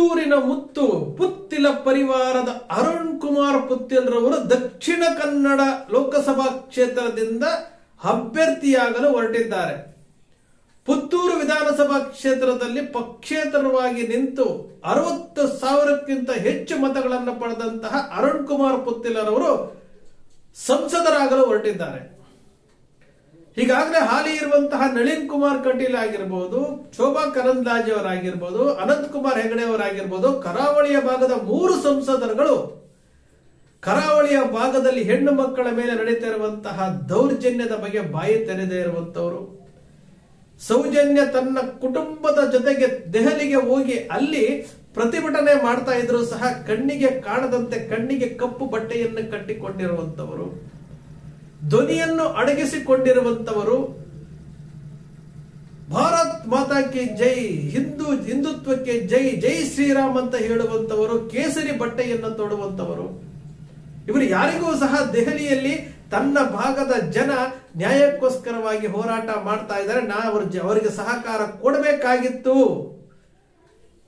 ಪುತ್ತೂರಿನ ಮುತ್ತು ಪುತ್ತಿಲ ಪರಿವಾರದ ಅರುಣ್ ಕುಮಾರ್ ಪುತ್ತಿಲ್ರವರು ದಕ್ಷಿಣ ಕನ್ನಡ ಲೋಕಸಭಾ ಕ್ಷೇತ್ರದಿಂದ ಅಭ್ಯರ್ಥಿಯಾಗಲು ಹೊರಟಿದ್ದಾರೆ. ಪುತ್ತೂರು ವಿಧಾನಸಭಾ ಕ್ಷೇತ್ರದಲ್ಲಿ ಪಕ್ಷೇತರವಾಗಿ ನಿಂತು 60,000ಕ್ಕಿಂತ ಹೆಚ್ಚು ಮತಗಳನ್ನು ಪಡೆದಂತಹ ಅರುಣ್ ಕುಮಾರ್ ಪುತ್ತಿಲರವರು ಸಂಸದರಾಗಲು ಹೊರಟಿದ್ದಾರೆ. ಈಗಾಗಲೇ ಹಾಲಿ ಇರುವಂತಹ ನಳಿನ್ ಕುಮಾರ್ ಕಟೀಲ್ ಆಗಿರಬಹುದು, ಶೋಭಾ ಕರಂದ್ಲಾಜೆ ಅವರಾಗಿರ್ಬೋದು, ಅನಂತ್ ಕುಮಾರ್ ಹೆಗಡೆ ಅವರಾಗಿರ್ಬೋದು, ಕರಾವಳಿಯ ಭಾಗದ 3 ಸಂಸದರುಗಳು ಕರಾವಳಿಯ ಭಾಗದಲ್ಲಿ ಹೆಣ್ಣು ಮಕ್ಕಳ ಮೇಲೆ ನಡೀತಾ ಇರುವಂತಹ ದೌರ್ಜನ್ಯದ ಬಗ್ಗೆ ಬಾಯಿ ತೆರೆದೇ ಇರುವಂತವರು. ಸೌಜನ್ಯ ತನ್ನ ಕುಟುಂಬದ ಜೊತೆಗೆ ದೆಹಲಿಗೆ ಹೋಗಿ ಅಲ್ಲಿ ಪ್ರತಿಭಟನೆ ಮಾಡ್ತಾ ಇದ್ರು ಸಹ ಕಣ್ಣಿಗೆ ಕಾಣದಂತೆ ಕಣ್ಣಿಗೆ ಕಪ್ಪು ಬಟ್ಟೆಯನ್ನು ಕಟ್ಟಿಕೊಂಡಿರುವಂತವರು, ಧ್ವನಿಯನ್ನು ಅಡಗಿಸಿಕೊಂಡಿರುವಂತವರು, ಭಾರತ್ ಮಾತಾ ಕಿ ಜೈ, ಹಿಂದುತ್ವಕ್ಕೆ ಜೈ, ಜೈ ಶ್ರೀರಾಮ್ ಅಂತ ಹೇಳುವಂತವರು, ಕೇಸರಿ ಬಟ್ಟೆಯನ್ನು ತೊಡುವಂತವರು. ಇವರು ಯಾರಿಗೂ ಸಹ ದೆಹಲಿಯಲ್ಲಿ ತನ್ನ ಭಾಗದ ಜನ ನ್ಯಾಯಕ್ಕೋಸ್ಕರವಾಗಿ ಹೋರಾಟ ಮಾಡ್ತಾ ಇದ್ದಾರೆ, ಅವರಿಗೆ ಸಹಕಾರ ಕೊಡಬೇಕಾಗಿತ್ತು.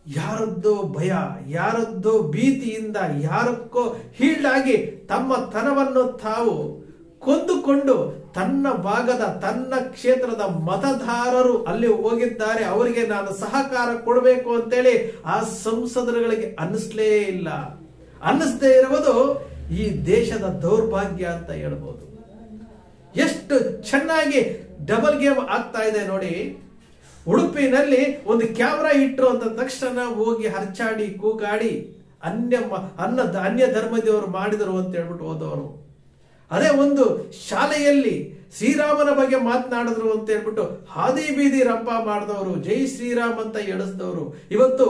ಯಾರದ್ದೋ ಭಯ, ಯಾರದ್ದೋ ಭೀತಿಯಿಂದ ಯಾರಕ್ಕೋ ಹೀಲ್ಡಾಗಿ ತಮ್ಮ ತನವನ್ನು ತಾವು ಕೊಂದುಕೊಂಡು ತನ್ನ ಭಾಗದ ತನ್ನ ಕ್ಷೇತ್ರದ ಮತದಾರರು ಅಲ್ಲಿ ಹೋಗಿದ್ದಾರೆ, ಅವರಿಗೆ ನಾನು ಸಹಕಾರ ಕೊಡಬೇಕು ಅಂತೇಳಿ ಆ ಸಂಸದರುಗಳಿಗೆ ಅನ್ನಿಸ್ಲೇ ಇಲ್ಲ. ಅನ್ನಿಸದೇ ಇರುವುದು ಈ ದೇಶದ ದೌರ್ಭಾಗ್ಯ ಅಂತ ಹೇಳ್ಬೋದು. ಎಷ್ಟು ಚೆನ್ನಾಗಿ ಡಬಲ್ ಗೇಮ್ ಆಗ್ತಾ ಇದೆ ನೋಡಿ. ಉಡುಪಿನಲ್ಲಿ ಒಂದು ಕ್ಯಾಮ್ರಾ ಇಟ್ಟರು ಅಂತ ತಕ್ಷಣ ಹೋಗಿ ಹರ್ಚಾಡಿ ಕೂಗಾಡಿ ಅನ್ಯ ಧರ್ಮದವರು ಮಾಡಿದರು ಅಂತ ಹೇಳ್ಬಿಟ್ಟು ಹೋದವರು. ಅದೇ ಒಂದು ಶಾಲೆಯಲ್ಲಿ ಶ್ರೀರಾಮನ ಬಗ್ಗೆ ಮಾತನಾಡಿದ್ರು ಅಂತ ಹೇಳ್ಬಿಟ್ಟು ಹಾದಿ ಬೀದಿ ರಂಪ ಮಾಡಿದವರು, ಜೈ ಶ್ರೀರಾಮ್ ಅಂತ ಹೇಳಿಸಿದವರು. ಇವತ್ತು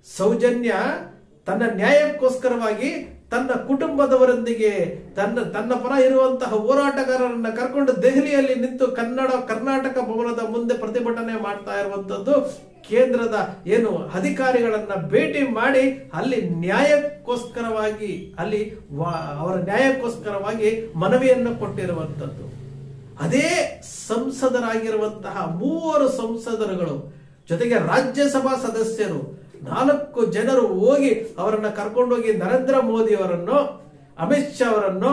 ಸೌಜನ್ಯ ತನ್ನ ನ್ಯಾಯಕ್ಕೋಸ್ಕರವಾಗಿ ತನ್ನ ಕುಟುಂಬದವರೊಂದಿಗೆ ತನ್ನ ಪರ ಇರುವಂತಹ ಹೋರಾಟಗಾರರನ್ನ ಕರ್ಕೊಂಡು ದೆಹಲಿಯಲ್ಲಿ ನಿಂತು ಕರ್ನಾಟಕ ಭವನದ ಮುಂದೆ ಪ್ರತಿಭಟನೆ ಮಾಡ್ತಾ ಇರುವಂತದ್ದು. ಕೇಂದ್ರದ ಅಧಿಕಾರಿಗಳನ್ನ ಭೇಟಿ ಮಾಡಿ ಅಲ್ಲಿ ನ್ಯಾಯಕ್ಕೋಸ್ಕರವಾಗಿ ಅವರ ನ್ಯಾಯಕ್ಕೋಸ್ಕರವಾಗಿ ಮನವಿಯನ್ನು ಕೊಟ್ಟಿರುವಂತದ್ದು. ಅದೇ ಸಂಸದರಾಗಿರುವಂತಹ 3 ಸಂಸದರುಗಳು ಜೊತೆಗೆ ರಾಜ್ಯಸಭಾ ಸದಸ್ಯರು 4 ಜನರು ಹೋಗಿ ಅವರನ್ನ ಕರ್ಕೊಂಡೋಗಿ ನರೇಂದ್ರ ಮೋದಿ ಅವರನ್ನು, ಅಮಿತ್ ಶಾ ಅವರನ್ನು,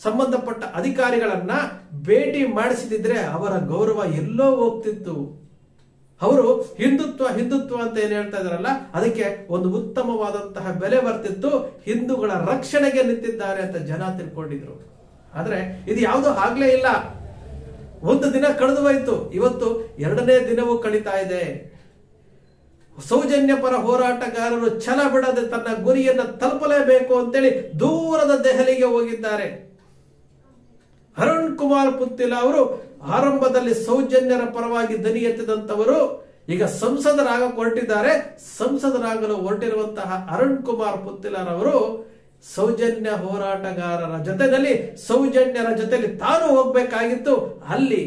ಸಂಬಂಧಪಟ್ಟ ಅಧಿಕಾರಿಗಳನ್ನ ಭೇಟಿ ಮಾಡಿಸಿದ್ರೆ ಅವರ ಗೌರವ ಎಲ್ಲೋ ಹೋಗ್ತಿತ್ತು. ಅವರು ಹಿಂದುತ್ವ ಅಂತ ಏನ್ ಹೇಳ್ತಾ ಇದಾರಲ್ಲ, ಅದಕ್ಕೆ ಒಂದು ಉತ್ತಮವಾದಂತಹ ಬೆಲೆ ಬರ್ತಿತ್ತು. ಹಿಂದೂಗಳ ರಕ್ಷಣೆಗೆ ನಿಂತಿದ್ದಾರೆ ಅಂತ ಜನ ತಿಳ್ಕೊಂಡಿದ್ರು. ಆದ್ರೆ ಇದು ಯಾವುದೂ ಆಗ್ಲೇ ಇಲ್ಲ. ಒಂದು ದಿನ ಕಳೆದು ಹೋಯ್ತು, ಇವತ್ತು 2ನೇ ದಿನವೂ ಕಳೀತಾ ಇದೆ. ಸೌಜನ್ಯ ಪರ ಹೋರಾಟಗಾರರು ಛಲ ಬಿಡದೆ ತನ್ನ ಗುರಿಯನ್ನು ತಲುಪಲೇಬೇಕು ಅಂತೇಳಿ ದೂರದ ದೆಹಲಿಗೆ ಹೋಗಿದ್ದಾರೆ. ಅರುಣ್ ಕುಮಾರ್ ಪುತ್ತಿಲ ಅವರು ಆರಂಭದಲ್ಲಿ ಸೌಜನ್ಯರ ಪರವಾಗಿ ದನಿ ಎತ್ತಿದಂತವರು ಈಗ ಹೊರಟಿದ್ದಾರೆ. ಸಂಸದರಾಗಲು ಹೊರಟಿರುವಂತಹ ಅರುಣ್ ಕುಮಾರ್ ಪುತ್ತಿಲರವರು ಸೌಜನ್ಯ ಹೋರಾಟಗಾರರ ಸೌಜನ್ಯರ ಜೊತೆಲಿ ತಾನು ಹೋಗ್ಬೇಕಾಗಿತ್ತು. ಅಲ್ಲಿ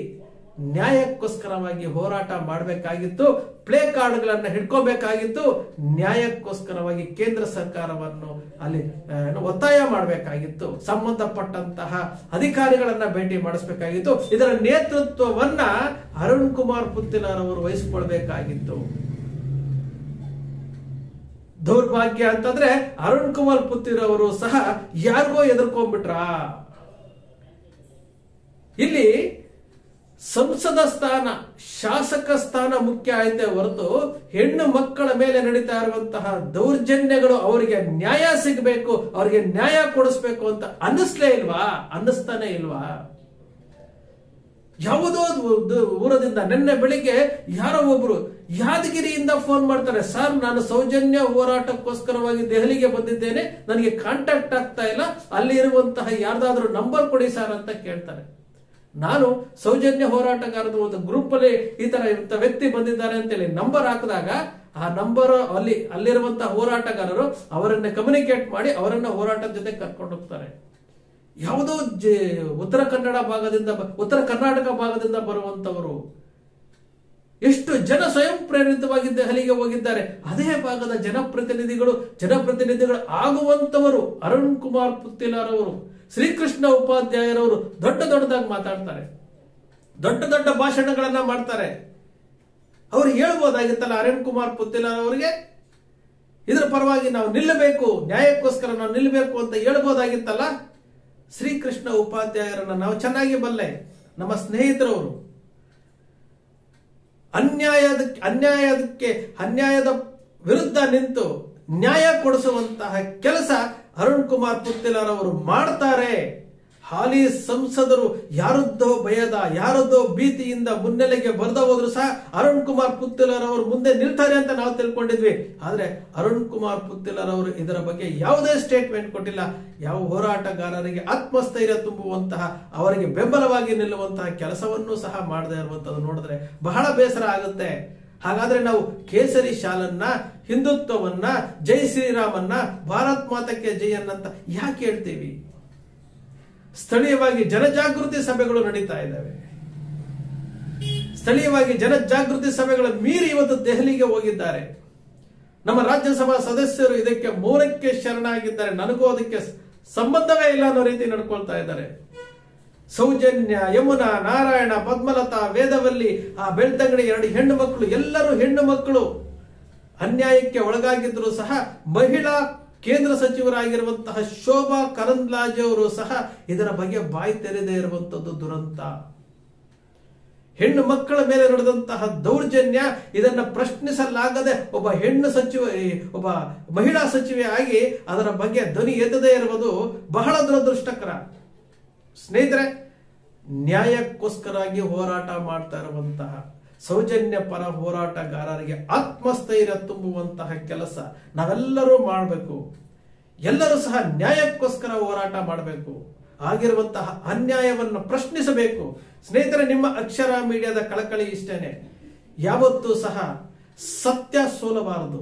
ನ್ಯಾಯಕ್ಕೋಸ್ಕರವಾಗಿ ಹೋರಾಟ ಮಾಡಬೇಕಾಗಿತ್ತು. ಪ್ಲೇ ಕಾರ್ಡ್ಗಳನ್ನ ಹಿಡ್ಕೋಬೇಕಾಗಿತ್ತು. ನ್ಯಾಯಕ್ಕೋಸ್ಕರವಾಗಿ ಕೇಂದ್ರ ಸರ್ಕಾರವನ್ನು ಅಲ್ಲಿ ಒತ್ತಾಯ ಮಾಡಬೇಕಾಗಿತ್ತು. ಸಂಬಂಧಪಟ್ಟಂತಹ ಅಧಿಕಾರಿಗಳನ್ನ ಭೇಟಿ ಮಾಡಿಸಬೇಕಾಗಿತ್ತು. ಇದರ ನೇತೃತ್ವವನ್ನ ಅರುಣ್ ಕುಮಾರ್ ಪುತ್ತಿಲರವರು ವಹಿಸಿಕೊಳ್ಬೇಕಾಗಿತ್ತು. ದೌರ್ಭಾಗ್ಯ ಅಂತಂದ್ರೆ ಅರುಣ್ ಕುಮಾರ್ ಪುತ್ತಿಲರವರು ಸಹ ಯಾರಿಗೋ ಎದುರ್ಕೊಂಡ್ಬಿಟ್ರ. ಇಲ್ಲಿ ಸಂಸದ ಸ್ಥಾನ, ಶಾಸಕ ಸ್ಥಾನ ಮುಖ್ಯ ಆಯ್ತೆ ಹೊರತು ಹೆಣ್ಣು ಮಕ್ಕಳ ಮೇಲೆ ನಡೀತಾ ಇರುವಂತಹ ದೌರ್ಜನ್ಯಗಳು ಅವರಿಗೆ ನ್ಯಾಯ ಸಿಗಬೇಕು, ಅವರಿಗೆ ನ್ಯಾಯ ಕೊಡಿಸ್ಬೇಕು ಅಂತ ಅನ್ನಿಸ್ತಾನೆ ಇಲ್ವಾ? ಯಾವುದೋ ಊರದಿಂದ ನಿನ್ನೆ ಬೆಳಿಗ್ಗೆ ಯಾರೋ ಒಬ್ರು ಯಾದಗಿರಿಯಿಂದ ಫೋನ್ ಮಾಡ್ತಾರೆ, ಸರ್ ನಾನು ಸೌಜನ್ಯ ಹೋರಾಟಕ್ಕೋಸ್ಕರವಾಗಿ ದೆಹಲಿಗೆ ಬಂದಿದ್ದೇನೆ, ನನಗೆ ಕಾಂಟ್ಯಾಕ್ಟ್ ಆಗ್ತಾ ಇಲ್ಲ, ಅಲ್ಲಿ ಇರುವಂತಹ ಯಾರ್ದಾದ್ರೂ ನಂಬರ್ ಕೊಡಿ ಸರ್ ಅಂತ ಕೇಳ್ತಾರೆ. ನಾನು ಸೌಜನ್ಯ ಹೋರಾಟಗಾರದ ಒಂದು ಗ್ರೂಪ್ ಅಲ್ಲಿ ಈ ತರ ವ್ಯಕ್ತಿ ಬಂದಿದ್ದಾರೆ ಅಂತೇಳಿ ನಂಬರ್ ಹಾಕಿದಾಗ ಆ ನಂಬರ್ ಅಲ್ಲಿರುವಂತಹ ಹೋರಾಟಗಾರರು ಅವರನ್ನ ಕಮ್ಯುನಿಕೇಟ್ ಮಾಡಿ ಅವರನ್ನ ಹೋರಾಟದ ಜೊತೆ ಕರ್ಕೊಂಡು ಹೋಗ್ತಾರೆ. ಯಾವುದೋ ಉತ್ತರ ಕರ್ನಾಟಕ ಭಾಗದಿಂದ ಬರುವಂತವರು ಎಷ್ಟು ಜನ ಸ್ವಯಂ ಪ್ರೇರಿತವಾಗಿ ದೆಹಲಿಗೆ ಹೋಗಿದ್ದಾರೆ. ಅದೇ ಭಾಗದ ಜನಪ್ರತಿನಿಧಿಗಳು ಆಗುವಂತವರು ಅರುಣ್ ಕುಮಾರ್ ಪುತ್ತಿಲರವರು, ಶ್ರೀಕೃಷ್ಣ ಉಪಾಧ್ಯಾಯರವರು ದೊಡ್ಡದಾಗಿ ಮಾತಾಡ್ತಾರೆ, ದೊಡ್ಡ ಭಾಷಣಗಳನ್ನ ಮಾಡ್ತಾರೆ. ಅವ್ರು ಹೇಳ್ಬೋದಾಗಿತ್ತಲ್ಲ ಅರುಣ್ ಕುಮಾರ್ ಪುತ್ತಿಲರವರಿಗೆ, ಇದರ ಪರವಾಗಿ ನಾವು ನಿಲ್ಲಬೇಕು, ನ್ಯಾಯಕ್ಕೋಸ್ಕರ ನಾವು ನಿಲ್ಲಬೇಕು ಅಂತ ಹೇಳ್ಬೋದಾಗಿತ್ತಲ್ಲ. ಶ್ರೀಕೃಷ್ಣ ಉಪಾಧ್ಯಾಯರನ್ನ ನಾವು ಚೆನ್ನಾಗಿ ಬಲ್ಲೆ, ನಮ್ಮ ಸ್ನೇಹಿತರವರು. ಅನ್ಯಾಯದ ವಿರುದ್ಧ ನಿಂತು ನ್ಯಾಯ ಕೊಡಿಸುವಂತಹ ಕೆಲಸ ಅರುಣ್ ಕುಮಾರ್ ಪುತ್ತಿಲರ್ ಅವರು ಮಾಡ್ತಾರೆ. ಹಾಲಿ ಸಂಸದರು ಯಾರದ್ದೋ ಭಯದ, ಯಾರದ್ದೋ ಭೀತಿಯಿಂದ ಮುನ್ನೆಲೆಗೆ ಬರೆದ ಹೋದ್ರು ಸಹ ಅರುಣ್ ಕುಮಾರ್ ಪುತ್ತಿಲರ್ ಅವರು ಮುಂದೆ ನಿಲ್ತಾರೆ ಅಂತ ನಾವು ತಿಳ್ಕೊಂಡಿದ್ವಿ. ಆದ್ರೆ ಅರುಣ್ ಕುಮಾರ್ ಪುತ್ತಿಲರ್ ಅವರು ಇದರ ಬಗ್ಗೆ ಯಾವುದೇ ಸ್ಟೇಟ್ಮೆಂಟ್ ಕೊಟ್ಟಿಲ್ಲ. ಯಾವ ಹೋರಾಟಗಾರರಿಗೆ ಆತ್ಮಸ್ಥೈರ್ಯ ತುಂಬುವಂತಹ, ಅವರಿಗೆ ಬೆಂಬಲವಾಗಿ ನಿಲ್ಲುವಂತಹ ಕೆಲಸವನ್ನು ಸಹ ಮಾಡದೇ ಇರುವಂತದ್ದು ನೋಡಿದ್ರೆ ಬಹಳ ಬೇಸರ ಆಗುತ್ತೆ. ಹಾಗಾದ್ರೆ ನಾವು ಕೇಸರಿ ಶಾಲನ್ನ, ಹಿಂದುತ್ವವನ್ನ, ಜೈ ಶ್ರೀರಾಮನ್ನ, ಭಾರತ್ ಮಾತಕ್ಕೆ ಜೈ ಅನ್ನಂತ ಯಾಕೆ ಹೇಳ್ತೀವಿ? ಸ್ಥಳೀಯವಾಗಿ ಜನಜಾಗೃತಿ ಸಭೆಗಳು ನಡೀತಾ ಇದ್ದಾವೆ. ಸ್ಥಳೀಯವಾಗಿ ಜನಜಾಗೃತಿ ಸಭೆಗಳ ಮೀರಿ ಇವತ್ತು ದೆಹಲಿಗೆ ಹೋಗಿದ್ದಾರೆ. ನಮ್ಮ ರಾಜ್ಯಸಭಾ ಸದಸ್ಯರು ಇದಕ್ಕೆ ಮೌನಕ್ಕೆ ಶರಣಾಗಿದ್ದಾರೆ. ನನಗೂ ಅದಕ್ಕೆ ಸಂಬಂಧವೇ ಇಲ್ಲ ಅನ್ನೋ ರೀತಿ ನಡ್ಕೊಳ್ತಾ ಇದ್ದಾರೆ. ಸೌಜನ್ಯ, ಯಮುನಾ, ನಾರಾಯಣ, ಪದ್ಮಲತಾ, ವೇದವಲ್ಲಿ, ಆ ಬೆಳ್ತಂಗಡಿ 2 ಹೆಣ್ಣು ಮಕ್ಕಳು, ಎಲ್ಲರೂ ಹೆಣ್ಣು ಮಕ್ಕಳು ಅನ್ಯಾಯಕ್ಕೆ ಒಳಗಾಗಿದ್ರು ಸಹ ಮಹಿಳಾ ಕೇಂದ್ರ ಸಚಿವರಾಗಿರುವಂತಹ ಶೋಭಾ ಕರಂದ್ಲಾಜೆ ಅವರು ಸಹ ಇದರ ಬಗ್ಗೆ ಬಾಯಿ ತೆರೆದೇ ಇರುವಂತದ್ದು ದುರಂತ. ಹೆಣ್ಣು ಮಕ್ಕಳ ಮೇಲೆ ನಡೆದಂತಹ ದೌರ್ಜನ್ಯ, ಇದನ್ನ ಪ್ರಶ್ನಿಸಲಾಗದೆ ಒಬ್ಬ ಒಬ್ಬ ಮಹಿಳಾ ಸಚಿವೆ ಆಗಿ ಅದರ ಬಗ್ಗೆ ಧ್ವನಿ ಎತ್ತದೇ ಇರುವುದು ಬಹಳ ದುರದೃಷ್ಟಕರ. ಸ್ನೇಹಿತರೆ, ನ್ಯಾಯಕ್ಕೋಸ್ಕರಾಗಿ ಹೋರಾಟ ಮಾಡ್ತಾ ಇರುವಂತಹ ಸೌಜನ್ಯ ಪರ ಹೋರಾಟಗಾರರಿಗೆ ಆತ್ಮಸ್ಥೈರ್ಯ ತುಂಬುವಂತಹ ಕೆಲಸ ನಾವೆಲ್ಲರೂ ಮಾಡಬೇಕು. ಎಲ್ಲರೂ ಸಹ ನ್ಯಾಯಕ್ಕೋಸ್ಕರ ಹೋರಾಟ ಮಾಡಬೇಕು. ಆಗಿರುವಂತಹ ಅನ್ಯಾಯವನ್ನು ಪ್ರಶ್ನಿಸಬೇಕು. ಸ್ನೇಹಿತರೆ, ನಿಮ್ಮ ಅಕ್ಷರ ಮೀಡಿಯಾದ ಕಳಕಳಿ ಇಷ್ಟೇನೆ. ಯಾವತ್ತೂ ಸಹ ಸತ್ಯ ಸೋಲಬಾರದು.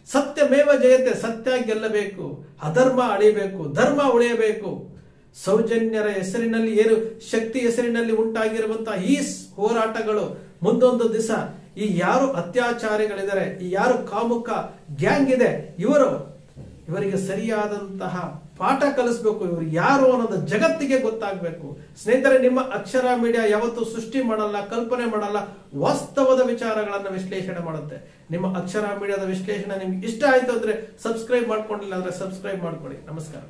ಸತ್ಯಮೇವ ಜಯತೆ, ಸತ್ಯ ಗೆಲ್ಲಬೇಕು. ಅಧರ್ಮ ಅಳಿಬೇಕು, ಧರ್ಮ ಉಳಿಯಬೇಕು. ಸೌಜನ್ಯರ ಹೆಸರಿನಲ್ಲಿ, ಏನು ಶಕ್ತಿ ಹೆಸರಿನಲ್ಲಿ ಉಂಟಾಗಿರುವಂತಹ ಈ ಹೋರಾಟಗಳು ಮುಂದೊಂದು ದಿವಸ ಈ ಯಾರು ಅತ್ಯಾಚಾರಿಗಳಿದ್ದಾರೆ, ಈ ಯಾರು ಕಾಮುಕ ಗ್ಯಾಂಗ್ ಇದೆ, ಇವರಿಗೆ ಸರಿಯಾದಂತಹ ಪಾಠ ಕಲಿಸಬೇಕು. ಇವರು ಯಾರು ಅನ್ನೋದು ಜಗತ್ತಿಗೆ ಗೊತ್ತಾಗಬೇಕು. ಸ್ನೇಹಿತರೆ, ನಿಮ್ಮ ಅಕ್ಷರ ಮೀಡಿಯಾ ಯಾವತ್ತೂ ಸೃಷ್ಟಿ ಮಾಡಲ್ಲ, ಕಲ್ಪನೆ ಮಾಡಲ್ಲ, ವಾಸ್ತವದ ವಿಚಾರಗಳನ್ನು ವಿಶ್ಲೇಷಣೆ ಮಾಡುತ್ತೆ. ನಿಮ್ಮ ಅಕ್ಷರ ಮೀಡಿಯಾದ ವಿಶ್ಲೇಷಣೆ ನಿಮ್ಗೆ ಇಷ್ಟ ಆಯ್ತು ಅಂದ್ರೆ ಸಬ್ಸ್ಕ್ರೈಬ್ ಮಾಡ್ಕೊಂಡಿಲ್ಲ ಅಂದ್ರೆ ಸಬ್ಸ್ಕ್ರೈಬ್ ಮಾಡ್ಕೊಳ್ಳಿ. ನಮಸ್ಕಾರ.